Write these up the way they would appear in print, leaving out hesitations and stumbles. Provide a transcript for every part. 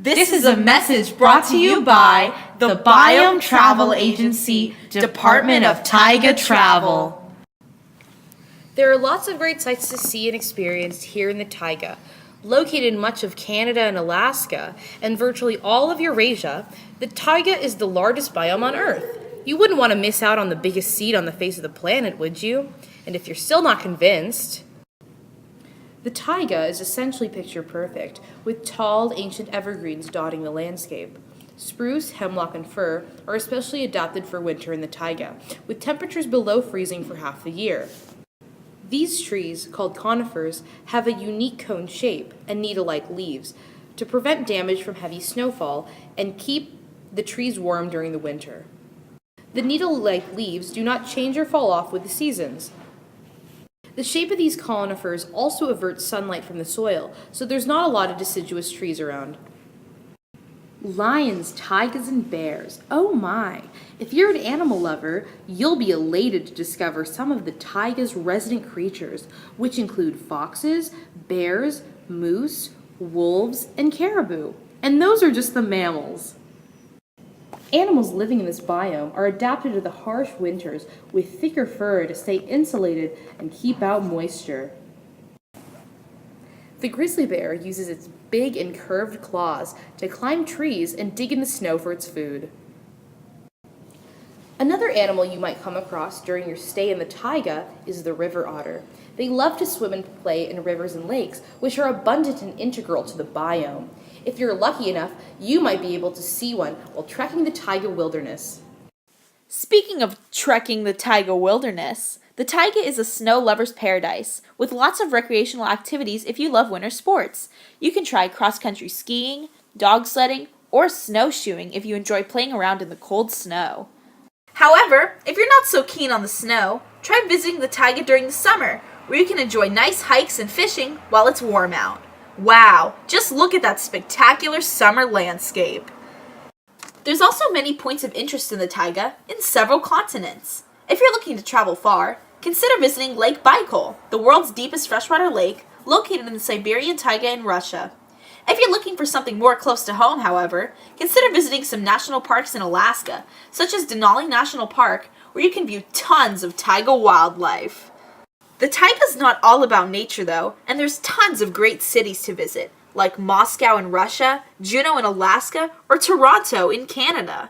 This is a message brought to you by the Biome Travel Agency, Department of Taiga Travel. There are lots of great sights to see and experience here in the taiga. Located in much of Canada and Alaska, and virtually all of Eurasia, the taiga is the largest biome on Earth. You wouldn't want to miss out on the biggest seed on the face of the planet, would you? And if you're still not convinced, the taiga is essentially picture perfect, with tall, ancient evergreens dotting the landscape. Spruce, hemlock, and fir are especially adapted for winter in the taiga, with temperatures below freezing for half the year. These trees, called conifers, have a unique cone shape and needle-like leaves to prevent damage from heavy snowfall and keep the trees warm during the winter. The needle-like leaves do not change or fall off with the seasons. The shape of these conifers also averts sunlight from the soil, so there's not a lot of deciduous trees around. Lions, tigers, and bears. Oh my! If you're an animal lover, you'll be elated to discover some of the taiga's resident creatures, which include foxes, bears, moose, wolves, and caribou. And those are just the mammals. Animals living in this biome are adapted to the harsh winters with thicker fur to stay insulated and keep out moisture. The grizzly bear uses its big and curved claws to climb trees and dig in the snow for its food. Another animal you might come across during your stay in the taiga is the river otter. They love to swim and play in rivers and lakes, which are abundant and integral to the biome. If you're lucky enough, you might be able to see one while trekking the taiga wilderness. Speaking of trekking the taiga wilderness, the taiga is a snow lover's paradise, with lots of recreational activities if you love winter sports. You can try cross-country skiing, dog sledding, or snowshoeing if you enjoy playing around in the cold snow. However, if you're not so keen on the snow, try visiting the taiga during the summer, where you can enjoy nice hikes and fishing while it's warm out. Wow, just look at that spectacular summer landscape. There's also many points of interest in the taiga in several continents. If you're looking to travel far, consider visiting Lake Baikal, the world's deepest freshwater lake, located in the Siberian taiga in Russia. If you're looking for something more close to home, however, consider visiting some national parks in Alaska, such as Denali National Park, where you can view tons of taiga wildlife. The taiga's not all about nature, though, and there's tons of great cities to visit, like Moscow in Russia, Juneau in Alaska, or Toronto in Canada.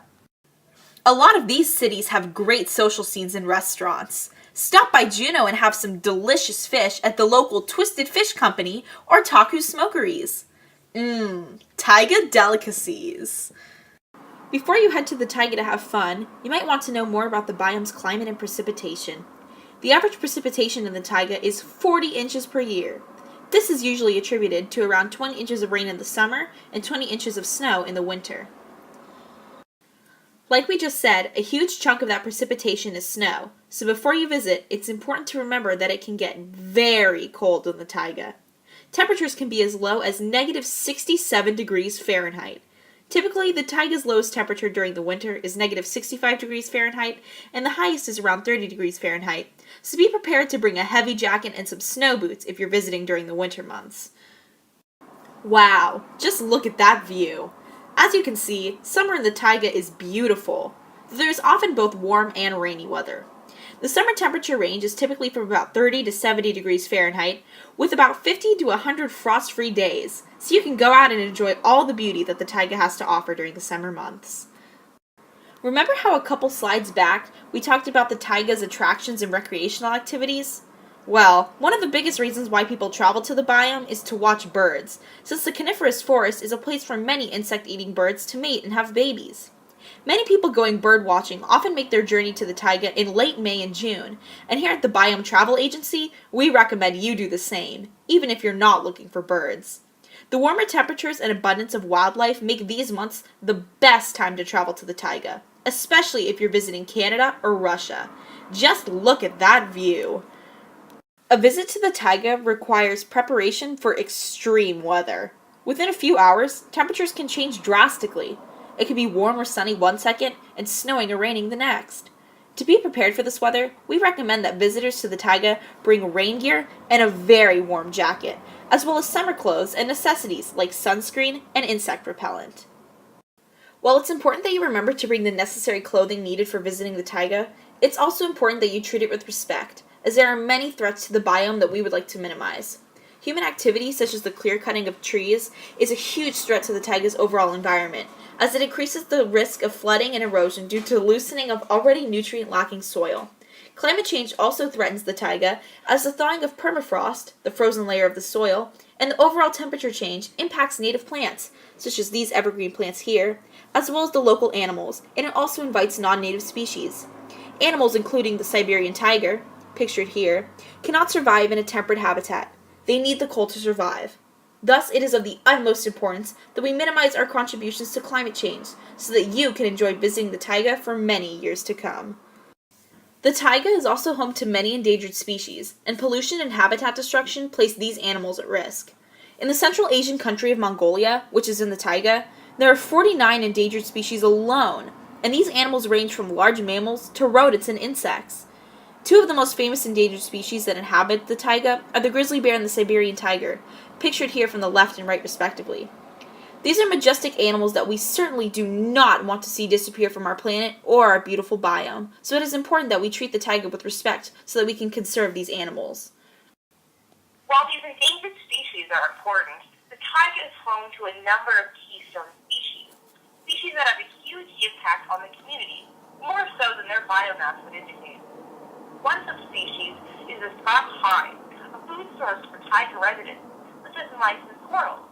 A lot of these cities have great social scenes and restaurants. Stop by Juneau and have some delicious fish at the local Twisted Fish Company or Taku Smokeries. Taiga delicacies. Before you head to the taiga to have fun, you might want to know more about the biome's climate and precipitation. The average precipitation in the taiga is 40 inches per year. This is usually attributed to around 20 inches of rain in the summer and 20 inches of snow in the winter. Like we just said, a huge chunk of that precipitation is snow, so before you visit, it's important to remember that it can get very cold in the taiga. Temperatures can be as low as negative 67 degrees Fahrenheit. Typically, the taiga's lowest temperature during the winter is negative 65 degrees Fahrenheit, and the highest is around 30 degrees Fahrenheit, so be prepared to bring a heavy jacket and some snow boots if you're visiting during the winter months. Wow, just look at that view! As you can see, summer in the taiga is beautiful. There is often both warm and rainy weather. The summer temperature range is typically from about 30 to 70 degrees Fahrenheit, with about 50 to 100 frost-free days, so you can go out and enjoy all the beauty that the taiga has to offer during the summer months. Remember how a couple slides back we talked about the taiga's attractions and recreational activities? Well, one of the biggest reasons why people travel to the biome is to watch birds, since the coniferous forest is a place for many insect-eating birds to mate and have babies. Many people going bird watching often make their journey to the taiga in late May and June, and here at the Biome Travel Agency, we recommend you do the same, even if you're not looking for birds. The warmer temperatures and abundance of wildlife make these months the best time to travel to the taiga, especially if you're visiting Canada or Russia. Just look at that view! A visit to the taiga requires preparation for extreme weather. Within a few hours, temperatures can change drastically. It can be warm or sunny one second and snowing or raining the next. To be prepared for this weather, we recommend that visitors to the taiga bring rain gear and a very warm jacket, as well as summer clothes and necessities like sunscreen and insect repellent. While it's important that you remember to bring the necessary clothing needed for visiting the taiga, it's also important that you treat it with respect, as there are many threats to the biome that we would like to minimize. Human activity, such as the clear-cutting of trees, is a huge threat to the taiga's overall environment, as it increases the risk of flooding and erosion due to loosening of already nutrient-lacking soil. Climate change also threatens the taiga, as the thawing of permafrost, the frozen layer of the soil, and the overall temperature change impacts native plants, such as these evergreen plants here, as well as the local animals, and it also invites non-native species. Animals including the Siberian tiger, pictured here, cannot survive in a temperate habitat. They need the cold to survive. Thus, it is of the utmost importance that we minimize our contributions to climate change so that you can enjoy visiting the taiga for many years to come. The taiga is also home to many endangered species, and pollution and habitat destruction place these animals at risk. In the Central Asian country of Mongolia, which is in the taiga, there are 49 endangered species alone, and these animals range from large mammals to rodents and insects. Two of the most famous endangered species that inhabit the taiga are the grizzly bear and the Siberian tiger, pictured here from the left and right respectively. These are majestic animals that we certainly do not want to see disappear from our planet or our beautiful biome, so it is important that we treat the taiga with respect so that we can conserve these animals. While these endangered species are important, the taiga is home to a number of keystone species that have a huge impact on the community, more so than their biomass would indicate. One subspecies is the Scots pine, a food source for taiga residents, such as mice and squirrels.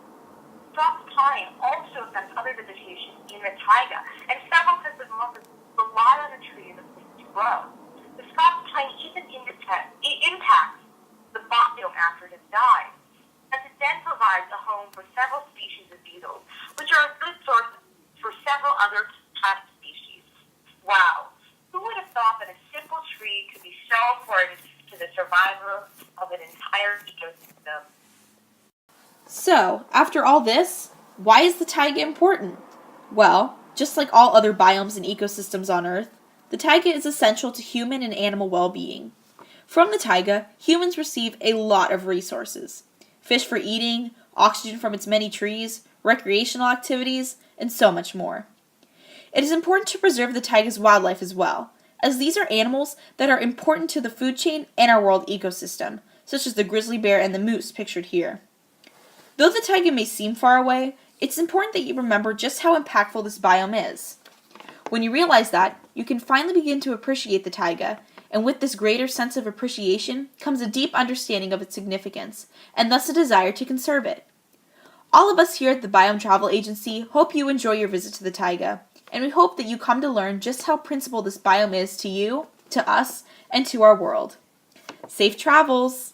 Scots pine also affects other vegetation in the taiga, and several types of monkeys rely on the tree as a place to grow. The Scots pine even impacts the biome after it has died, as it then provides a home for several species of beetles, which are a good source for several other plant species. Wow! Who would have thought that a simple tree could be so important to the survival of an entire ecosystem? So, after all this, why is the taiga important? Well, just like all other biomes and ecosystems on Earth, the taiga is essential to human and animal well-being. From the taiga, humans receive a lot of resources: fish for eating, oxygen from its many trees, recreational activities, and so much more. It is important to preserve the taiga's wildlife as well, as these are animals that are important to the food chain and our world ecosystem, such as the grizzly bear and the moose pictured here. Though the taiga may seem far away, it's important that you remember just how impactful this biome is. When you realize that, you can finally begin to appreciate the taiga, and with this greater sense of appreciation comes a deep understanding of its significance, and thus a desire to conserve it. All of us here at the Biome Travel Agency hope you enjoy your visit to the taiga, and we hope that you come to learn just how principled this biome is to you, to us, and to our world. Safe travels!